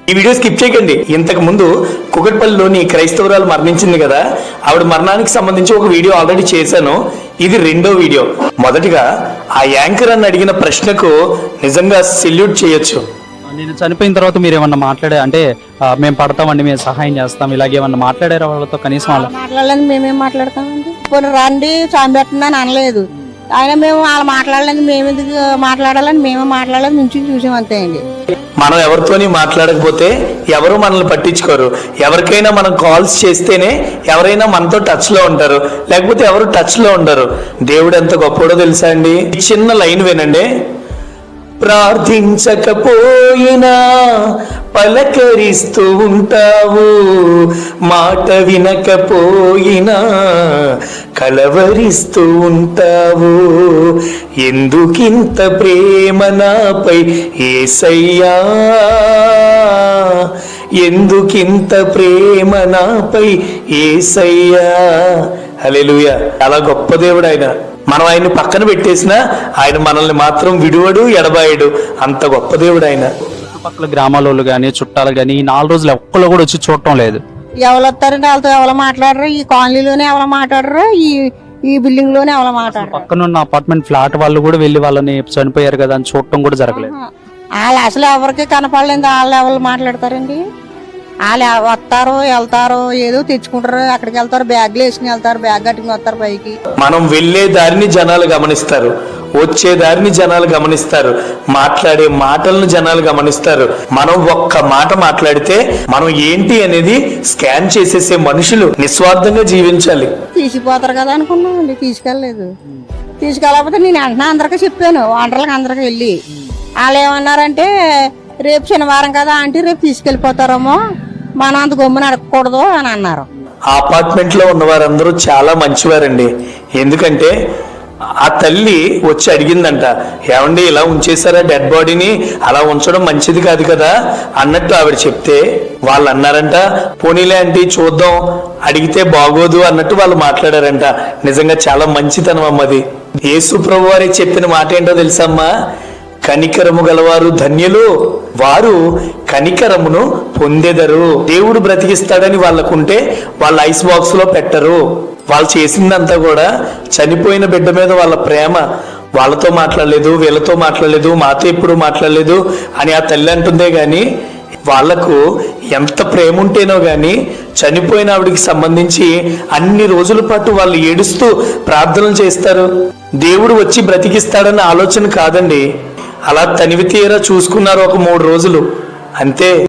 ఈ video skip చేయకండి. ఇంతకు ముందు కుకట్పల్లిలోని క్రైస్తవురాలు మరణించింది కదా, ఆవిడ మరణానికి సంబంధించి ఒక వీడియో ఆల్రెడీ చేశాను. ఇది రెండో వీడియో. మొదటిగా ఆ యాంకర్ అని అడిగిన ప్రశ్నకు నిజంగా సెల్యూట్ చేయొచ్చు. నేను చనిపోయిన తర్వాత మీరు ఏమన్నా మాట్లాడే అంటే మేము పడతామండి, మేము సహాయం చేస్తాం, ఇలాగేమన్నా మాట్లాడారా వాళ్ళతో? కనీసం మాట్లాడలేదు. మేమేం మాట్లాడతామండి? పోనీ రండి చాంబెట్టండి అని అనలేదు. ఆయన మేము వాళ్ళు మాట్లాడలేదు, మేము ఎందుకు మాట్లాడాలని మేమే మాట్లాడలేదు, నుంచి చూసాం అంతే అండి. మనం ఎవరితోని మాట్లాడకపోతే ఎవరు మనల్ని పట్టించుకోరు. ఎవరికైనా మనం కాల్స్ చేస్తేనే ఎవరైనా మనతో టచ్ లో ఉంటారు, లేకపోతే ఎవరు టచ్ లో ఉండరు. దేవుడు ఎంత గొప్పడో తెలుసా అండి? చిన్న లైన్ వినండి. ప్రార్థించకపోయినా పలకరిస్తూ ఉంటావు, మాట వినకపోయినా కలవరిస్తూ ఉంటావు. ఎందుకింత ప్రేమ నాపై యేసయ్యా, ఎందుకింత ప్రేమ నాపై యేసయ్యా. హల్లెలూయా. చాలా గొప్ప దేవుడు ఆయన. మనం ఆయన్ని పక్కన పెట్టేసినా ఆయన మనల్ని మాత్రం విడువడు, ఎడబాయడు. అంత గొప్ప దేవుడు ఆయన. చుట్టుపక్కల గ్రామాల కానీ చుట్టాలు కానీ ఈ 4 రోజులు ఒక్కళ్ళు కూడా వచ్చి చూడటం లేదు. ఎవరు వస్తారంటే వాళ్ళతో ఎవరు మాట్లాడరు, ఈ కాలనీలోనే ఎవరు మాట్లాడరు, ఈ బిల్డింగ్ లోనే ఎవరు మాట్లాడరు. పక్కనున్న అపార్ట్మెంట్ ఫ్లాట్ వాళ్ళు కూడా వెళ్ళి వాళ్ళని చనిపోయారు కదా అని చూడటం కూడా జరగలేదు. వాళ్ళు అసలు ఎవరికి కనపడలేదు. వాళ్ళు ఎవరు మాట్లాడతారండి? వాళ్ళు వస్తారు, వెళ్తారు, ఏదో తెచ్చుకుంటారు, అక్కడికి వెళ్తారు, బ్యాగ్లు వేసుకుని వెళ్తారు, బ్యాగ్ కట్టుకుని వస్తారు పైకి. మనం వెళ్లే దారిని జనాలు గమనిస్తారు, వచ్చే దారిని జనాలు గమనిస్తారు, మాట్లాడే మాటలను జనాలు గమనిస్తారు. మనం ఒక్క మాట మాట్లాడితే మనం ఏంటి అనేది స్కాన్ చేసేసే మనుషులు. నిస్వార్థంగా జీవించాలి. తీసిపోతారు కదా అనుకున్నామండి, తీసుకెళ్ళలేదు. తీసుకెళ్ళకపోతే నేను వెంటనే అందరికీ చెప్పాను, వాంటర్లకు అందరికి వెళ్ళి. వాళ్ళు ఏమన్నారంటే రేపు శనివారం కదా అంటే రేపు తీసుకెళ్ళిపోతారేమో, మనం అంత గమ్మున అడగకూడదు అని అన్నారు. ఆ అపార్ట్మెంట్ లో ఉన్న వారందరూ చాలా మంచివారండి. ఎందుకంటే ఆ తల్లి వచ్చి అడిగిందంట, ఏమండి ఇలా ఉంచేసారా డెడ్ బాడీని, అలా ఉంచడం మంచిది కాదు కదా అన్నట్టు ఆవిడ చెప్తే వాళ్ళు అన్నారంట, పోనీలే అంటే చూద్దాం, అడిగితే బాగోదు అన్నట్టు వాళ్ళు మాట్లాడారంట. నిజంగా చాలా మంచితనం అమ్మది. యేసు ప్రభు వారి చెప్పిన మాట ఏంటో తెలుసమ్మా? కనికరము గలవారు ధన్యులు, వారు కనికరమును పొందెదరు. దేవుడు బ్రతికిస్తాడని వాళ్ళకుంటే వాళ్ళ ఐస్ బాక్స్ లో పెట్టరు. వాళ్ళు చేసిందంతా కూడా చనిపోయిన బిడ్డ మీద వాళ్ళ ప్రేమ. వాళ్ళతో మాట్లాడలేదు, వీళ్ళతో మాట్లాడలేదు, మాతో ఎప్పుడు మాట్లాడలేదు అని ఆ తల్లి అంటుందే గాని వాళ్లకు ఎంత ప్రేమ ఉంటేనో గాని చనిపోయిన ఆవిడికి సంబంధించి అన్ని రోజుల పాటు వాళ్ళు ఏడుస్తూ ప్రార్థనలు చేస్తారు. దేవుడు వచ్చి బ్రతికిస్తాడన్న ఆలోచన కాదండి. అలా తనివి తీరా చూసుకున్నారు ఒక 3 రోజులు అంతే.